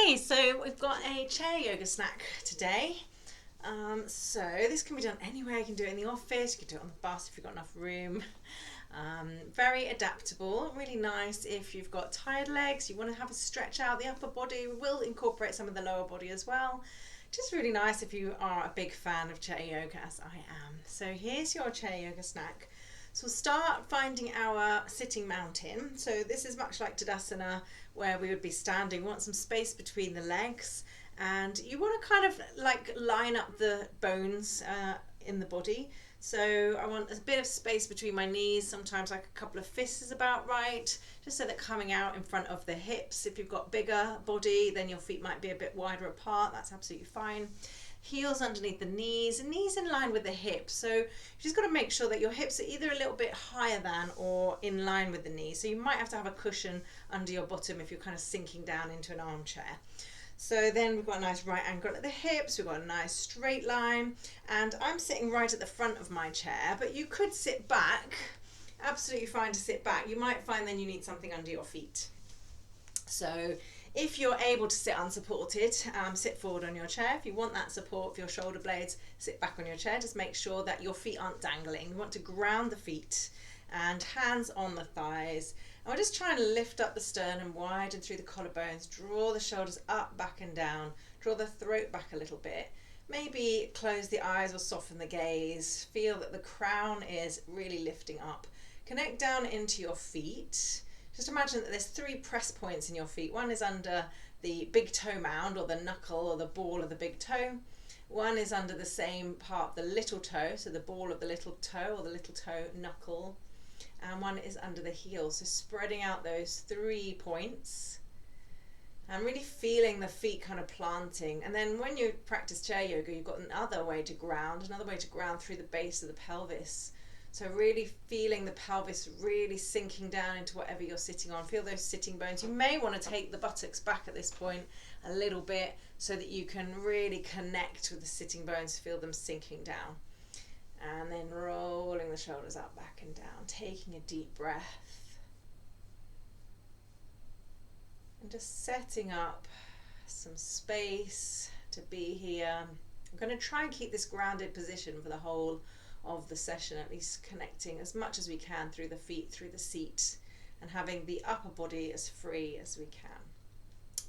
Okay, so we've got a chair yoga snack today. So this can be done anywhere. You can do it in the office, you can do it on the bus if you've got enough room. Very adaptable, really nice if you've got tired legs, you want to have a stretch out the upper body. We will incorporate some of the lower body as well. Just really nice if you are a big fan of chair yoga, as I am. So here's your chair yoga snack. So we'll start finding our sitting mountain. So this is much like Tadasana, where we would be standing. We want some space between the legs, and you want to kind of like line up the bones in the body. So I want a bit of space between my knees, sometimes like a couple of fists is about right, just so they're coming out in front of the hips. If you've got bigger body, then your feet might be a bit wider apart, that's absolutely fine. Heels underneath the knees, and knees in line with the hips. So you just got to make sure that your hips are either a little bit higher than or in line with the knees. So you might have to have a cushion under your bottom if you're kind of sinking down into an armchair. So then we've got a nice right angle at the hips, we've got a nice straight line, and I'm sitting right at the front of my chair, but you could sit back, absolutely fine to sit back. You might find then you need something under your feet. So if you're able to sit unsupported, sit forward on your chair. If you want that support for your shoulder blades, sit back on your chair. Just make sure that your feet aren't dangling. You want to ground the feet and hands on the thighs. And we're just trying to lift up the sternum, widen through the collarbones, draw the shoulders up, back and down, draw the throat back a little bit. Maybe close the eyes or soften the gaze. Feel that the crown is really lifting up. Connect down into your feet. Just imagine that there's 3 press points in your feet. One is under the big toe mound, or the knuckle or the ball of the big toe. One is under the same part, the little toe, so the ball of the little toe or the little toe knuckle. And one is under the heel. So spreading out those 3 points and really feeling the feet kind of planting. And then when you practice chair yoga, you've got another way to ground through the base of the pelvis. So really feeling the pelvis really sinking down into whatever you're sitting on. Feel those sitting bones. You may want to take the buttocks back at this point a little bit so that you can really connect with the sitting bones, feel them sinking down. And then rolling the shoulders up, back and down, taking a deep breath. And just setting up some space to be here. I'm going to try and keep this grounded position for the whole of the session, at least connecting as much as we can through the feet, through the seat, and having the upper body as free as we can.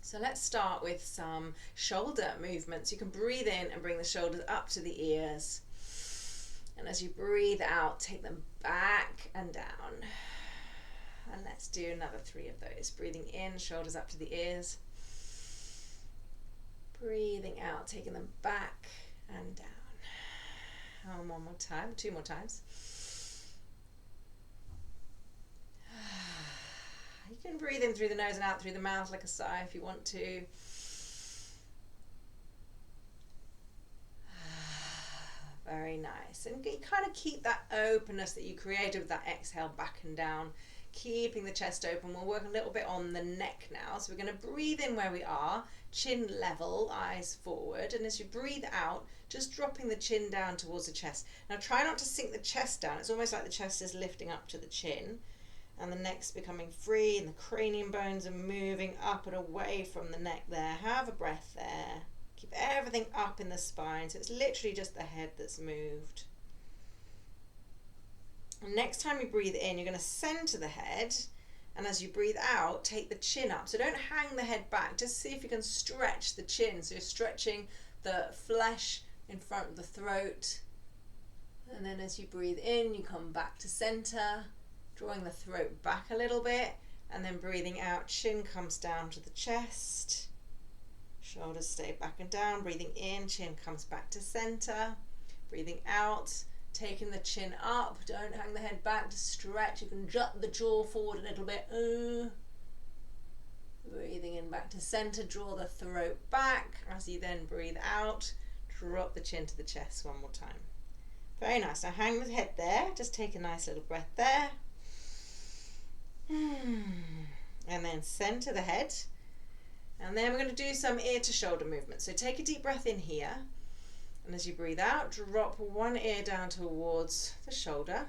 So let's start with some shoulder movements. You can breathe in and bring the shoulders up to the ears. And as you breathe out, take them back and down. And let's do another 3 of those. Breathing in, shoulders up to the ears. Breathing out, taking them back and down. And one more time, 2 more times. You can breathe in through the nose and out through the mouth like a sigh if you want to. Very nice. And you kind of keep that openness that you created with that exhale back and down, keeping the chest open. We'll work a little bit on the neck now. So we're going to breathe in where we are, chin level, eyes forward. And as you breathe out, just dropping the chin down towards the chest. Now try not to sink the chest down. It's almost like the chest is lifting up to the chin. And the neck's becoming free and the cranium bones are moving up and away from the neck there. Have a breath there. Keep everything up in the spine. So it's literally just the head that's moved. And next time you breathe in, you're going to center the head. And as you breathe out, take the chin up. So don't hang the head back. Just see if you can stretch the chin. So you're stretching the flesh in front of the throat. And then as you breathe in, you come back to center, drawing the throat back a little bit. And then breathing out, chin comes down to the chest. Shoulders stay back and down. Breathing in, chin comes back to center. Breathing out, taking the chin up. Don't hang the head back, just stretch. You can jut the jaw forward a little bit. Breathing in back to center, draw the throat back. As you then breathe out, drop the chin to the chest one more time. Very nice. Now hang the head there. Just take a nice little breath there. And then center the head. And then we're going to do some ear to shoulder movements. So take a deep breath in here. And as you breathe out, drop one ear down towards the shoulder.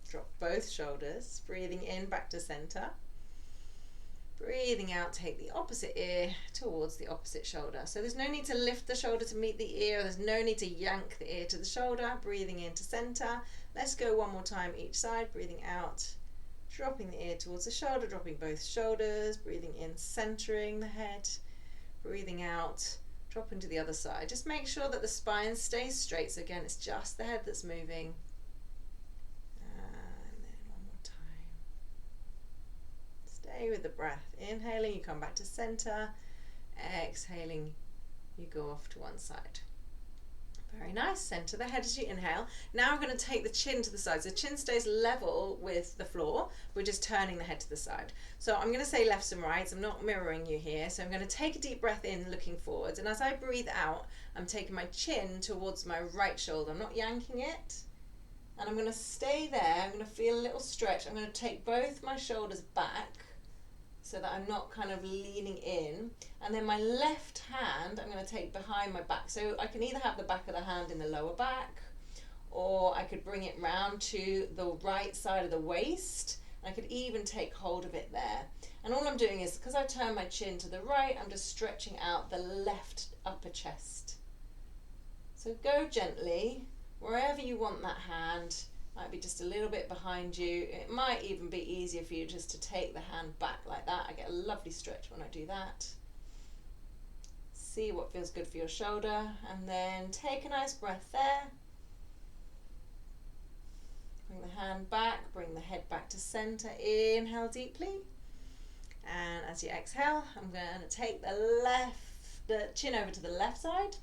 Drop both shoulders. Breathing in back to center. Breathing out, take the opposite ear towards the opposite shoulder. So there's no need to lift the shoulder to meet the ear. There's no need to yank the ear to the shoulder. Breathing into center. Let's go one more time each side. Breathing out, dropping the ear towards the shoulder, dropping both shoulders. Breathing in, centering the head. Breathing out, dropping to the other side. Just make sure that the spine stays straight. So again, it's just the head that's moving. And then one more time. Stay with the breath. Inhaling, you come back to center. Exhaling, you go off to one side. Very nice. Center the head as you inhale. Now I'm going to take the chin to the side. So the chin stays level with the floor. We're just turning the head to the side. So I'm going to say lefts and rights. I'm not mirroring you here. So I'm going to take a deep breath in, looking forwards. And as I breathe out, I'm taking my chin towards my right shoulder. I'm not yanking it. And I'm going to stay there. I'm going to feel a little stretch. I'm going to take both my shoulders back so that I'm not kind of leaning in. And then my left hand, I'm going to take behind my back. So I can either have the back of the hand in the lower back, or I could bring it round to the right side of the waist. I could even take hold of it there. And all I'm doing is, because I turn my chin to the right, I'm just stretching out the left upper chest. So go gently, wherever you want that hand. Might be just a little bit behind you. It might even be easier for you just to take the hand back like that. I get a lovely stretch when I do that. See what feels good for your shoulder, and then take a nice breath there. Bring the hand back, bring the head back to center. Inhale deeply. And as you exhale, I'm going to take the chin over to the left side.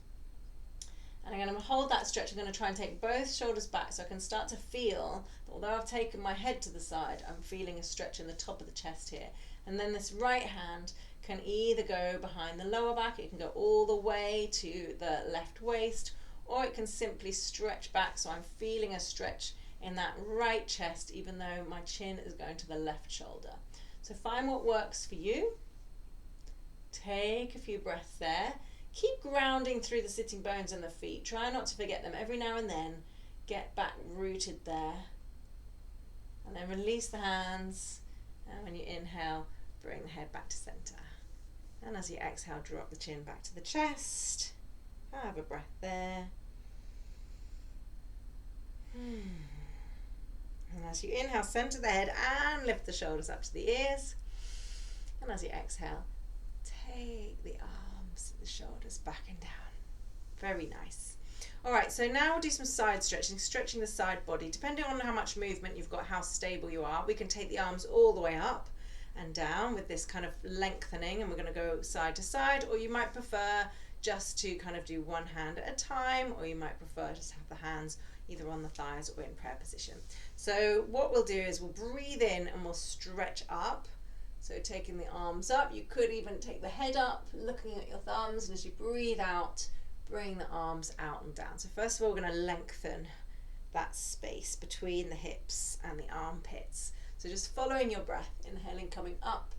And I'm going to hold that stretch. I'm going to try and take both shoulders back so I can start to feel that although I've taken my head to the side, I'm feeling a stretch in the top of the chest here. And then this right hand can either go behind the lower back, it can go all the way to the left waist, or it can simply stretch back so I'm feeling a stretch in that right chest even though my chin is going to the left shoulder. So find what works for you. Take a few breaths there. Keep grounding through the sitting bones and the feet. Try not to forget them. Every now and then, get back rooted there. And then release the hands. And when you inhale, bring the head back to center. And as you exhale, drop the chin back to the chest. Have a breath there. And as you inhale, center the head and lift the shoulders up to the ears. And as you exhale, take the arms, the shoulders back and down. Very nice. All right, so now we'll do some side stretching, stretching the side body. Depending on how much movement you've got, how stable you are, we can take the arms all the way up and down with this kind of lengthening, and we're going to go side to side, or you might prefer just to kind of do one hand at a time, or you might prefer just to have the hands either on the thighs or in prayer position. So what we'll do is we'll breathe in and we'll stretch up. So taking the arms up, you could even take the head up, looking at your thumbs, and as you breathe out, bring the arms out and down. So first of all, we're going to lengthen that space between the hips and the armpits. So just following your breath, inhaling, coming up,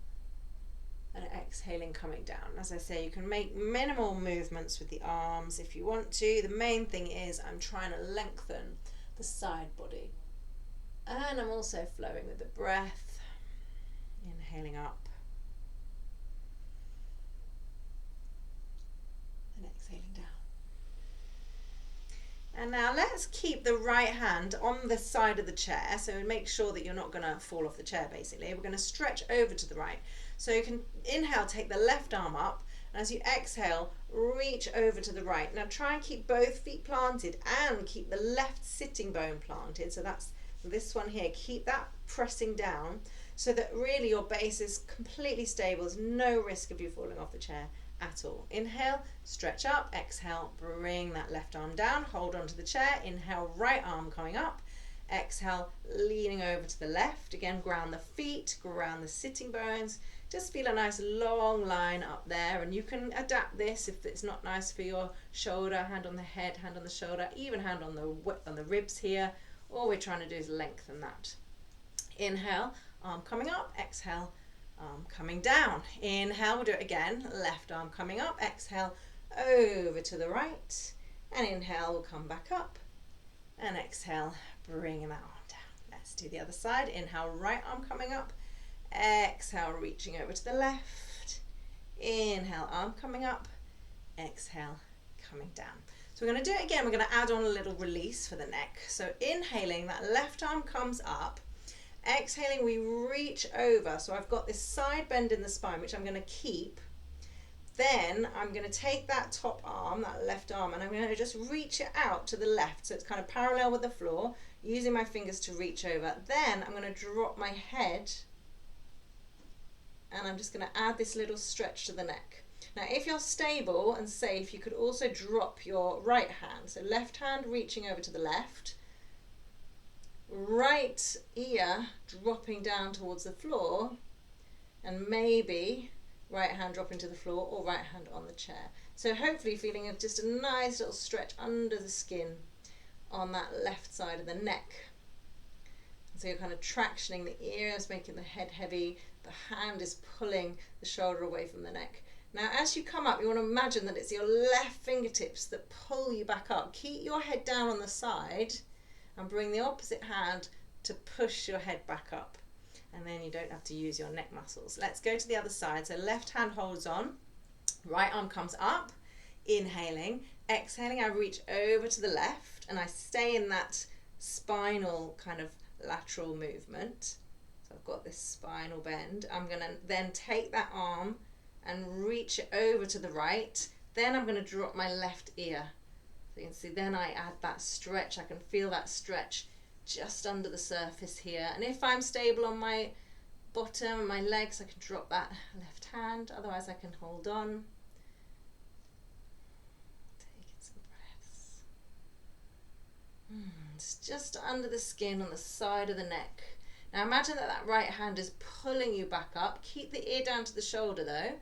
and exhaling, coming down. As I say, you can make minimal movements with the arms if you want to. The main thing is I'm trying to lengthen the side body. And I'm also flowing with the breath, inhaling up and exhaling down. And now let's keep the right hand on the side of the chair, so make sure that you're not going to fall off the chair basically. We're going to stretch over to the right. So you can inhale, take the left arm up, and as you exhale, reach over to the right. Now try and keep both feet planted and keep the left sitting bone planted. So that's this one here. Keep that pressing down so that really your base is completely stable. There's no risk of you falling off the chair at all. Inhale, stretch up, exhale, bring that left arm down, hold on to the chair, inhale, right arm coming up, exhale, leaning over to the left, again ground the feet, ground the sitting bones, just feel a nice long line up there, and you can adapt this if it's not nice for your shoulder, hand on the head, hand on the shoulder, even hand on the ribs here. All we're trying to do is lengthen that. Inhale, arm coming up, exhale, arm coming down. Inhale, we'll do it again, left arm coming up, exhale, over to the right, and inhale, we'll come back up, and exhale, bring that arm down. Let's do the other side. Inhale, right arm coming up, Exhale, reaching over to the left. Inhale, arm coming up. Exhale, coming down. So we're going to do it again. We're going to add on a little release for the neck. So inhaling, that left arm comes up. Exhaling, we reach over. So I've got this side bend in the spine, which I'm going to keep. Then I'm going to take that top arm, that left arm, and I'm going to just reach it out to the left. So it's kind of parallel with the floor, using my fingers to reach over. Then I'm going to drop my head, and I'm just going to add this little stretch to the neck. Now, if you're stable and safe, you could also drop your right hand. So left hand reaching over to the left, right ear dropping down towards the floor, and maybe right hand dropping to the floor or right hand on the chair. So hopefully feeling of just a nice little stretch under the skin on that left side of the neck. So you're kind of tractioning the ears, making the head heavy. The hand is pulling the shoulder away from the neck. Now as you come up, you want to imagine that it's your left fingertips that pull you back up. Keep your head down on the side and bring the opposite hand to push your head back up. And then you don't have to use your neck muscles. Let's go to the other side. So left hand holds on, right arm comes up, inhaling, exhaling, I reach over to the left and I stay in that spinal kind of lateral movement. So I've got this spinal bend. I'm going to then take that arm and reach it over to the right. Then I'm going to drop my left ear. So you can see then I add that stretch. I can feel that stretch just under the surface here, and if I'm stable on my bottom and my legs, I can drop that left hand, otherwise I can hold on. Taking some breaths. It's just under the skin on the side of the neck. Now imagine that that right hand is pulling you back up. Keep the ear down to the shoulder though.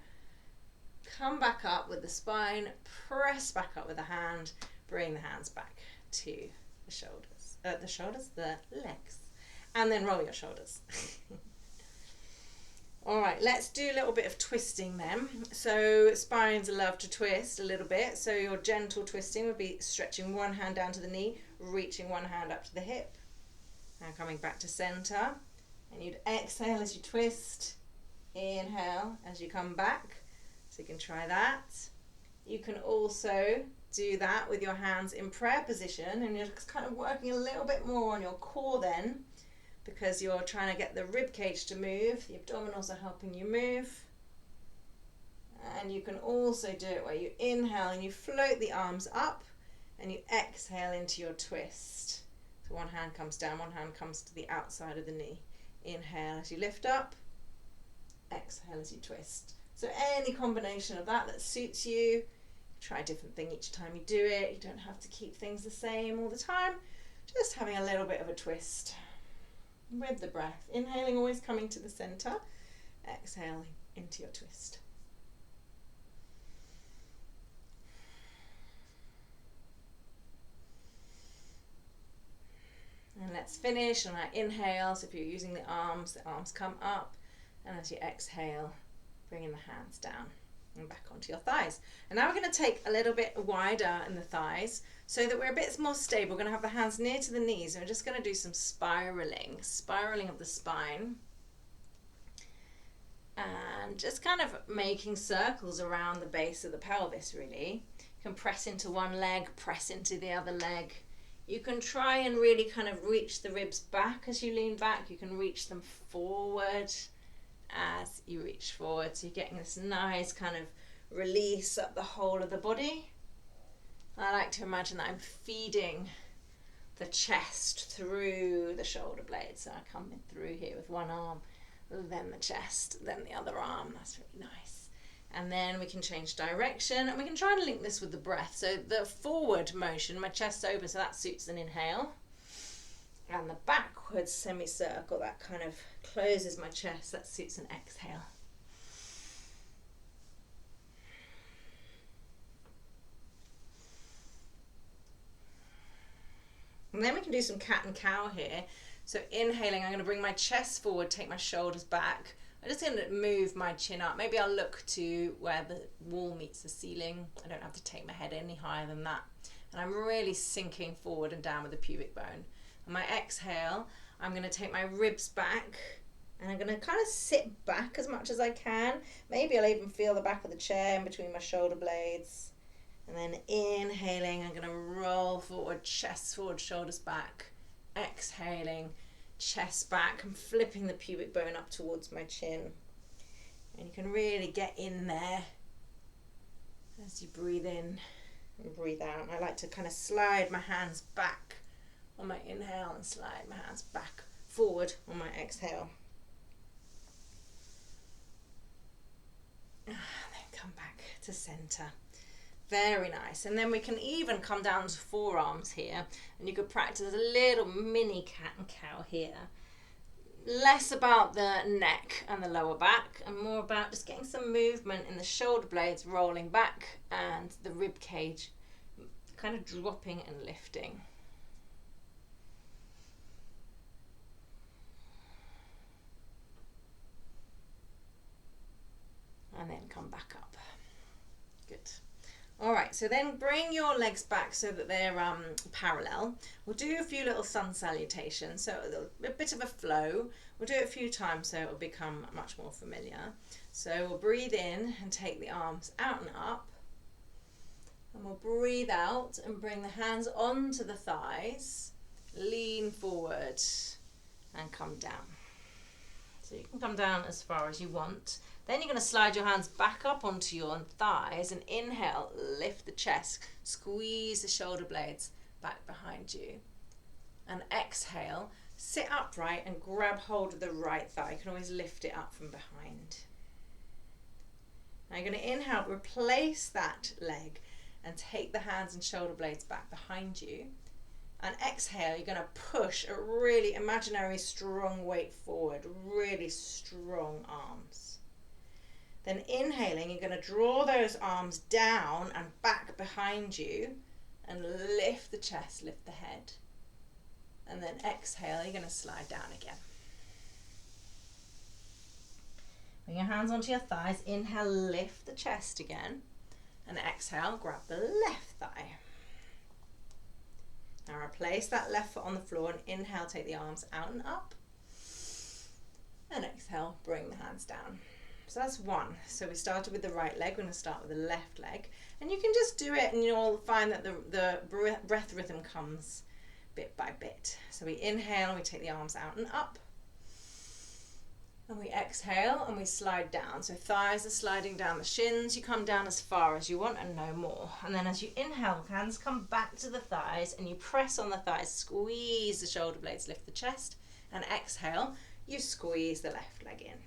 Come back up with the spine, press back up with the hand, bring the hands back to the shoulders. The legs, and then roll your shoulders. All right, let's do a little bit of twisting then. So spines love to twist a little bit. So your gentle twisting would be stretching one hand down to the knee, reaching one hand up to the hip, and coming back to center. And you'd exhale as you twist, inhale as you come back. So you can try that. You can also do that with your hands in prayer position, and you're just kind of working a little bit more on your core then, because you're trying to get the rib cage to move. The abdominals are helping you move. And you can also do it where you inhale and you float the arms up and you exhale into your twist. So one hand comes down, one hand comes to the outside of the knee. Inhale as you lift up, exhale as you twist. So any combination of that suits you. Try a different thing each time you do it. You don't have to keep things the same all the time. Just having a little bit of a twist with the breath. Inhaling, always coming to the center. Exhaling into your twist. And let's finish on our inhale. So if you're using the arms come up. And as you exhale, bringing the hands down and back onto your thighs. And now we're going to take a little bit wider in the thighs so that we're a bit more stable. We're going to have the hands near to the knees, and we're just going to do some spiraling of the spine, and just kind of making circles around the base of the pelvis really. You can press into one leg, press into the other leg. You can try and really kind of reach the ribs back as you lean back. You can reach them forward as you reach forward, so you're getting this nice kind of release up the whole of the body. I like to imagine that I'm feeding the chest through the shoulder blades. So I come in through here with one arm, then the chest, then the other arm. That's really nice. And then we can change direction, and we can try and link this with the breath. So the forward motion, my chest's open, so that suits an inhale. And the backwards semicircle, that kind of closes my chest, that suits an exhale. And then we can do some cat and cow here. So inhaling, I'm going to bring my chest forward, take my shoulders back. I'm just going to move my chin up. Maybe I'll look to where the wall meets the ceiling. I don't have to take my head any higher than that. And I'm really sinking forward and down with the pubic bone. On my exhale, I'm going to take my ribs back And I'm going to kind of sit back as much as I can. Maybe I'll even feel the back of the chair in between my shoulder blades. And then inhaling, I'm going to roll forward, chest forward, shoulders back. Exhaling, chest back. I'm flipping the pubic bone up towards my chin. And you can really get in there as you breathe in and breathe out. I like to kind of slide my hands back on my inhale and slide my hands back forward on my exhale. Then come back to center. Very nice. And then we can even come down to forearms here, and you could practice a little mini cat and cow here. Less about the neck and the lower back and more about just getting some movement in the shoulder blades rolling back and the rib cage kind of dropping and lifting. And then come back up. Good. All right, so then bring your legs back so that they're parallel. We'll do a few little sun salutations, so a bit of a flow. We'll do it a few times so it'll become much more familiar. So we'll breathe in and take the arms out and up. And we'll breathe out and bring the hands onto the thighs. Lean forward and come down. So you can come down as far as you want. Then you're going to slide your hands back up onto your thighs and inhale, lift the chest, squeeze the shoulder blades back behind you. And exhale, sit upright and grab hold of the right thigh. You can always lift it up from behind. Now you're going to inhale, replace that leg and take the hands and shoulder blades back behind you. And exhale, you're going to push a really imaginary strong weight forward, really strong arms. Then inhaling, you're going to draw those arms down and back behind you and lift the chest, lift the head. And then exhale, you're going to slide down again. Bring your hands onto your thighs. Inhale, lift the chest again. And exhale, grab the left thigh. Now replace that left foot on the floor and inhale, take the arms out and up. And exhale, bring the hands down. So that's one. So we started with the right leg. We're going to start with the left leg. And you can just do it and you'll find that the breath rhythm comes bit by bit. So we inhale and we take the arms out and up. And we exhale and we slide down. So thighs are sliding down the shins. You come down as far as you want and no more. And then as you inhale, hands come back to the thighs and you press on the thighs, squeeze the shoulder blades, lift the chest. And exhale, you squeeze the left leg in.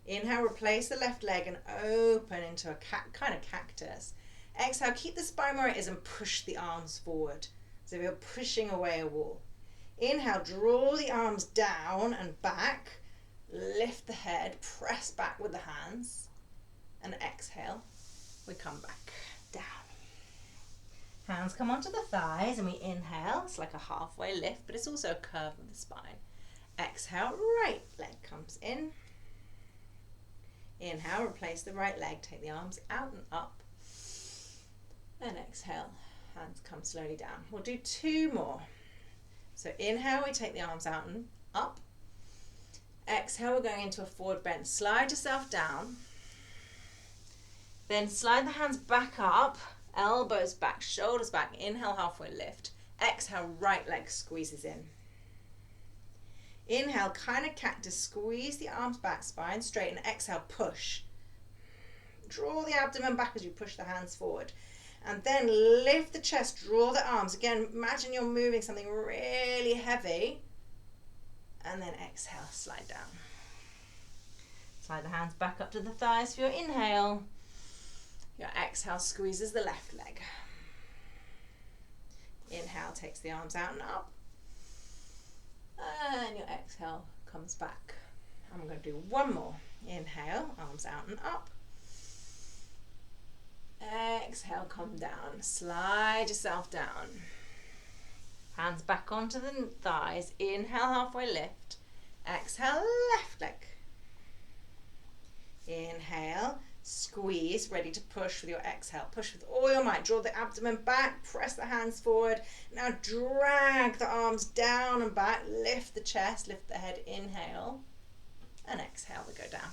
Inhale, replace the left leg and open into a kind of cactus. Exhale, keep the spine where it is and push the arms forward. So you're pushing away a wall. Inhale, draw the arms down and back. Lift the head, press back with the hands. And exhale, we come back down. Hands come onto the thighs and we inhale. It's like a halfway lift, but it's also a curve of the spine. Exhale, right leg comes in. Inhale, replace the right leg, take the arms out and up. And exhale, hands come slowly down. We'll do two more. So inhale, we take the arms out and up. Exhale, we're going into a forward bend. Slide yourself down. Then slide the hands back up, elbows back, shoulders back. Inhale, halfway lift. Exhale, right leg squeezes in. Inhale, kind of cactus, squeeze the arms back, spine straight, and exhale, push. Draw the abdomen back as you push the hands forward. And then lift the chest, draw the arms. Again, imagine you're moving something really heavy. And then exhale, slide down. Slide the hands back up to the thighs for your inhale. Your exhale squeezes the left leg. Inhale takes the arms out and up. And your exhale comes back. I'm going to do one more. Inhale, arms out and up. Exhale, come down. Slide yourself down. Hands back onto the thighs. Inhale, halfway lift. Exhale, left leg. Inhale, Squeeze, ready to push with your exhale. Push with all your might. Draw the abdomen back, press the hands forward. Now drag the arms down and back. Lift the chest, lift the head. Inhale and exhale, we go down.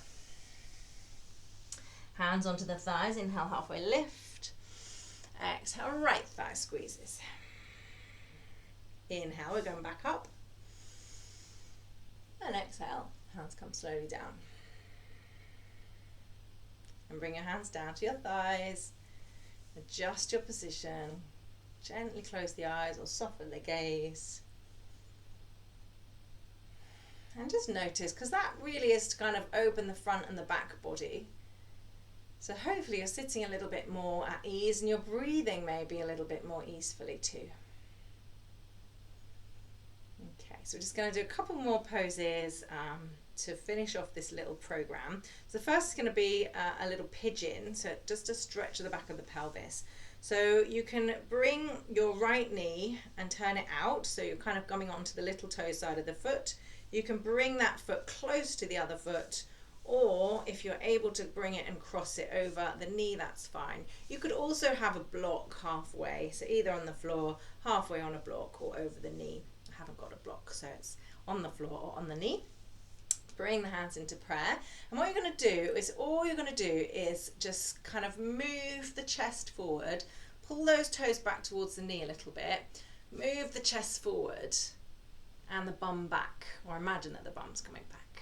Hands onto the thighs. Inhale, halfway lift. Exhale, right thigh squeezes. Inhale, we're going back up. And exhale, hands come slowly down. And bring your hands down to your thighs. Adjust your position. Gently close the eyes or soften the gaze. And just notice, because that really is to kind of open the front and the back body. So hopefully you're sitting a little bit more at ease and you're breathing maybe a little bit more easefully too. Okay, so we're just going to do a couple more poses to finish off this little program. So the first is going to be a little pigeon, so just a stretch of the back of the pelvis. So you can bring your right knee and turn it out, so you're kind of coming onto the little toe side of the foot. You can bring that foot close to the other foot, or if you're able to bring it and cross it over the knee, that's fine. You could also have a block halfway, so either on the floor, halfway on a block, or over the knee. I haven't got a block, so it's on the floor or on the knee. Bring the hands into prayer, and what you're going to do is just kind of move the chest forward, pull those toes back towards the knee a little bit, move the chest forward and the bum back, or imagine that the bum's coming back,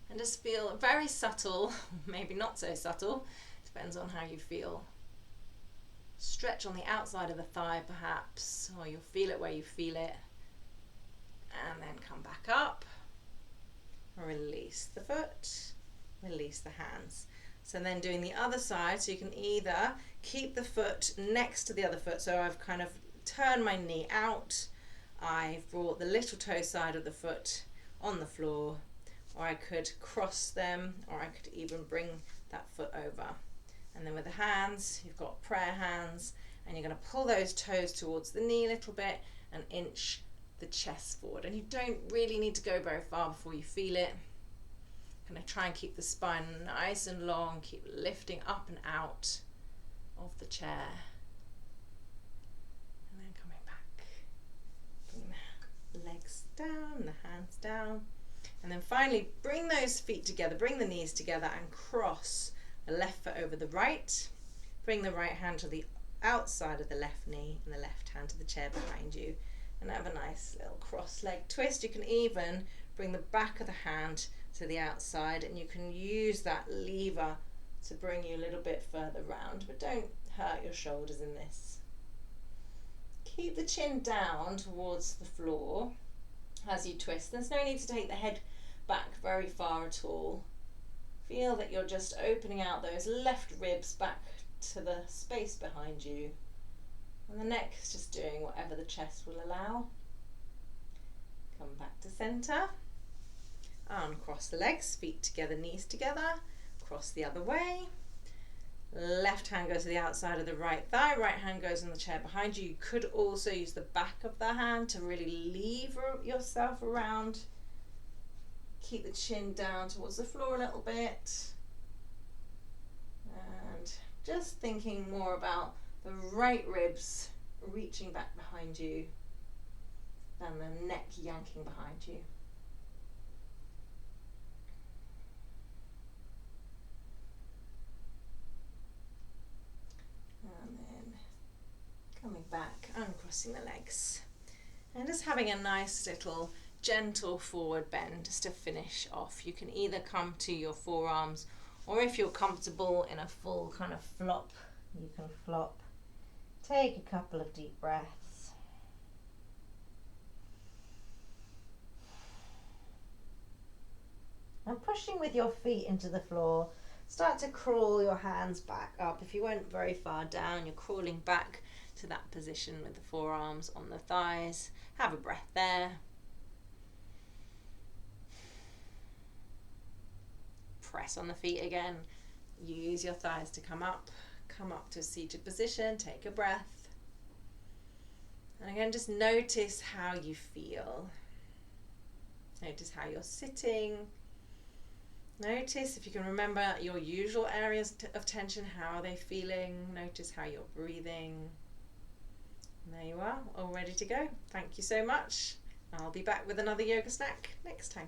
and just feel very subtle, maybe not so subtle, depends on how you feel. Stretch on the outside of the thigh perhaps, or you'll feel it where you feel it, and then come back up. Release the foot, release the hands. So then doing the other side, so you can either keep the foot next to the other foot, so I've kind of turned my knee out, I've brought the little toe side of the foot on the floor, or I could cross them, or I could even bring that foot over. And then with the hands, you've got prayer hands, and you're going to pull those toes towards the knee a little bit and inch the chest forward, and you don't really need to go very far before you feel it. Going to try and keep the spine nice and long, keep lifting up and out of the chair, and then coming back. Bring the legs down, the hands down, and then finally bring those feet together, bring the knees together and cross the left foot over the right. Bring the right hand to the outside of the left knee and the left hand to the chair behind you. And have a nice little cross leg twist. You can even bring the back of the hand to the outside, and you can use that lever to bring you a little bit further round, but don't hurt your shoulders in this. Keep the chin down towards the floor as you twist. There's no need to take the head back very far at all. Feel that you're just opening out those left ribs back to the space behind you. And the neck is just doing whatever the chest will allow. Come back to centre. Uncross the legs, feet together, knees together. Cross the other way. Left hand goes to the outside of the right thigh. Right hand goes on the chair behind you. You could also use the back of the hand to really lever yourself around. Keep the chin down towards the floor a little bit. And just thinking more about the right ribs reaching back behind you and the neck yanking behind you. And then coming back, uncrossing the legs. And just having a nice little gentle forward bend just to finish off. You can either come to your forearms, or if you're comfortable in a full kind of flop, you can flop. Take a couple of deep breaths. And pushing with your feet into the floor, start to crawl your hands back up. If you went very far down, you're crawling back to that position with the forearms on the thighs. Have a breath there. Press on the feet again. Use your thighs to come up to a seated position, take a breath. And again, just notice how you feel. Notice how you're sitting. Notice if you can remember your usual areas of tension. How are they feeling? Notice how you're breathing. And there you are, all ready to go. Thank you so much. I'll be back with another yoga snack next time.